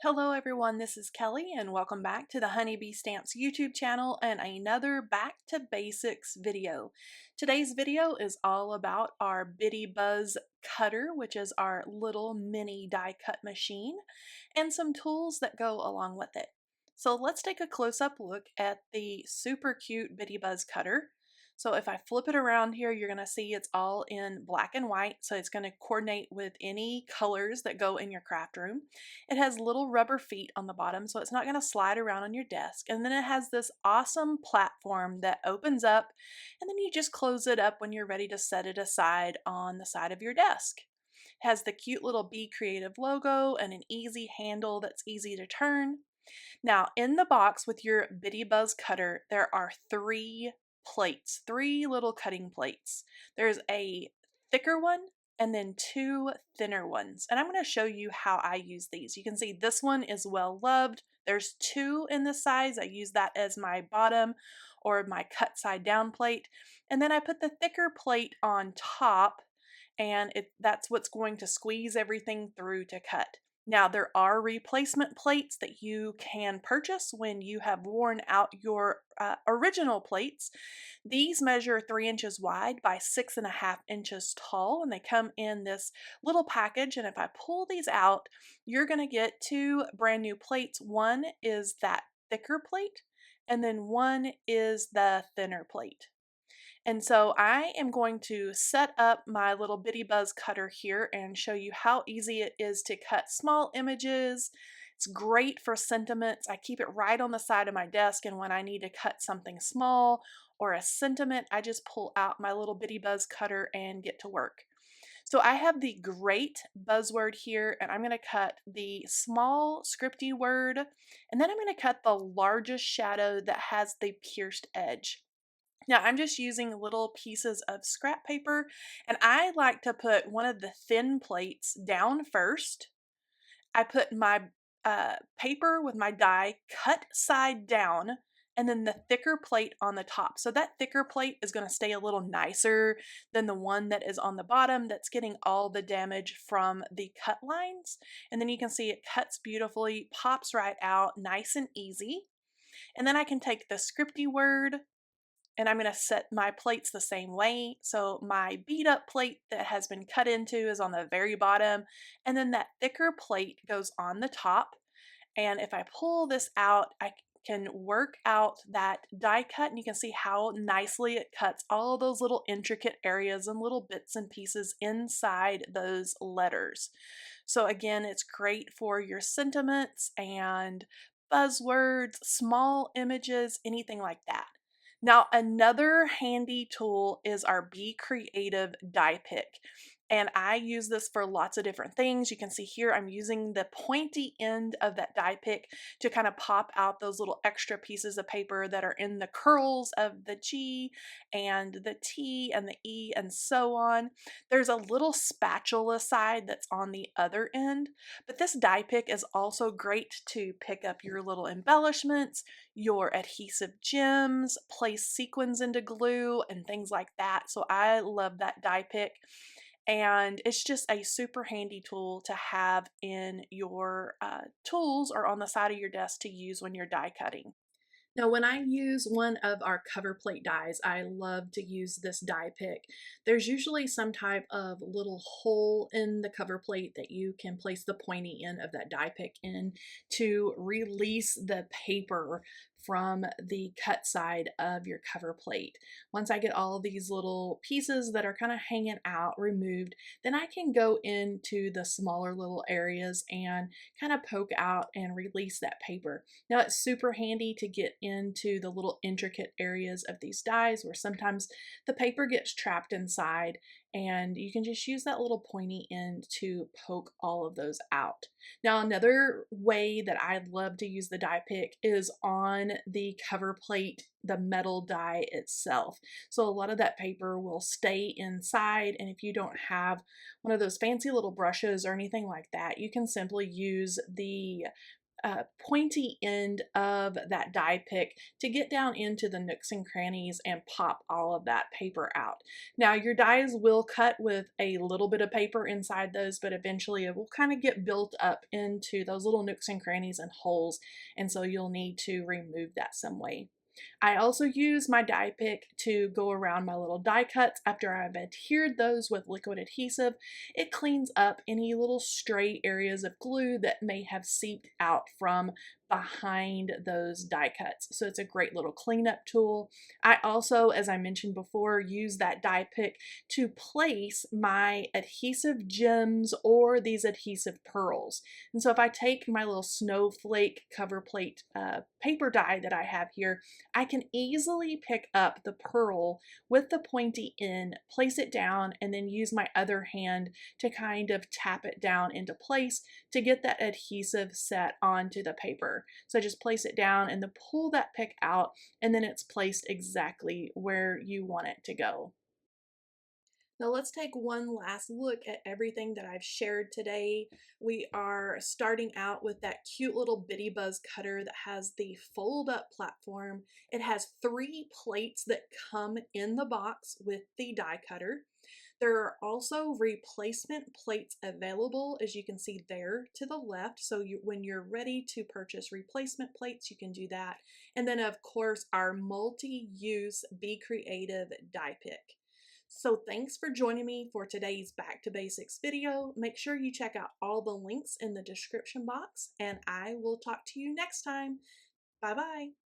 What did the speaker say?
Hello everyone, this is Kelly and welcome back to the Honeybee Stamps YouTube channel and another Back to Basics video. Today's video is all about our Bitty Buzz cutter, which is our little mini die cut machine, and some tools that go along with it. So let's take a close-up look at the super cute Bitty Buzz cutter. So if I flip it around here, you're going to see it's all in black and white, so it's going to coordinate with any colors that go in your craft room. It has little rubber feet on the bottom, so it's not going to slide around on your desk. And then it has this awesome platform that opens up, and then you just close it up when you're ready to set it aside on the side of your desk. It has the cute little Be Creative logo and an easy handle that's easy to turn. Now, in the box with your Bitty Buzz cutter, there are three little cutting plates. There's a thicker one and then two thinner ones. And I'm going to show you how I use these. You can see this one is well loved. There's two in this size. I use that as my bottom or my cut side down plate. And then I put the thicker plate on top, and that's what's going to squeeze everything through to cut. Now, there are replacement plates that you can purchase when you have worn out your original plates. These measure 3 inches wide by 6.5 inches tall, and they come in this little package. And if I pull these out, you're going to get two brand new plates. One is that thicker plate, and then one is the thinner plate. And so I am going to set up my little Bitty Buzz cutter here and show you how easy it is to cut small images. It's great for sentiments. I keep it right on the side of my desk, and when I need to cut something small or a sentiment, I just pull out my little Bitty Buzz cutter and get to work. So I have the great buzzword here, and I'm going to cut the small scripty word, and then I'm going to cut the largest shadow that has the pierced edge. Now, I'm just using little pieces of scrap paper, and I like to put one of the thin plates down first. I put my paper with my die cut side down, and then the thicker plate on the top. So that thicker plate is going to stay a little nicer than the one that is on the bottom that's getting all the damage from the cut lines. And then you can see it cuts beautifully, pops right out, nice and easy. And then I can take the scripty word, and I'm going to set my plates the same way. So my beat up plate that has been cut into is on the very bottom, and then that thicker plate goes on the top. And if I pull this out, I can work out that die cut, and you can see how nicely it cuts all those little intricate areas and little bits and pieces inside those letters. So again, it's great for your sentiments and buzzwords, small images, anything like that. Now, another handy tool is our Be Creative die pick. And I use this for lots of different things. You can see here I'm using the pointy end of that die pick to kind of pop out those little extra pieces of paper that are in the curls of the G and the T and the E and so on. There's a little spatula side that's on the other end, but this die pick is also great to pick up your little embellishments, your adhesive gems, place sequins into glue, and things like that. So I love that die pick. And it's just a super handy tool to have in your tools or on the side of your desk to use when you're die cutting. Now, when I use one of our cover plate dies, I love to use this die pick. There's usually some type of little hole in the cover plate that you can place the pointy end of that die pick in to release the paper from the cut side of your cover plate. Once I get all these little pieces that are kind of hanging out removed, then I can go into the smaller little areas and kind of poke out and release that paper. Now, it's super handy to get into the little intricate areas of these dies where sometimes the paper gets trapped inside, and you can just use that little pointy end to poke all of those out. Now, another way that I love to use the die pick is on the cover plate, the metal die itself. So a lot of that paper will stay inside, and if you don't have one of those fancy little brushes or anything like that, you can simply use the pointy end of that die pick to get down into the nooks and crannies and pop all of that paper out. Now your dies will cut with a little bit of paper inside those, but eventually it will kind of get built up into those little nooks and crannies and holes, and so you'll need to remove that some way. I also use my die pick to go around my little die cuts after I've adhered those with liquid adhesive. It cleans up any little stray areas of glue that may have seeped out from behind those die cuts. So it's a great little cleanup tool. I also, as I mentioned before, use that die pick to place my adhesive gems or these adhesive pearls. And so if I take my little snowflake cover plate paper die that I have here, I can easily pick up the pearl with the pointy end, place it down, and then use my other hand to kind of tap it down into place to get that adhesive set onto the paper. So just place it down and then pull that pick out, and then it's placed exactly where you want it to go. Now let's take one last look at everything that I've shared today. We are starting out with that cute little Bitty Buzz cutter that has the fold up platform. It has 3 plates that come in the box with the die cutter. There are also replacement plates available, as you can see there to the left. So when you're ready to purchase replacement plates, you can do that. And then of course our multi-use Be Creative die pick. So thanks for joining me for today's Back to Basics video. Make sure you check out all the links in the description box, and I will talk to you next time. Bye bye.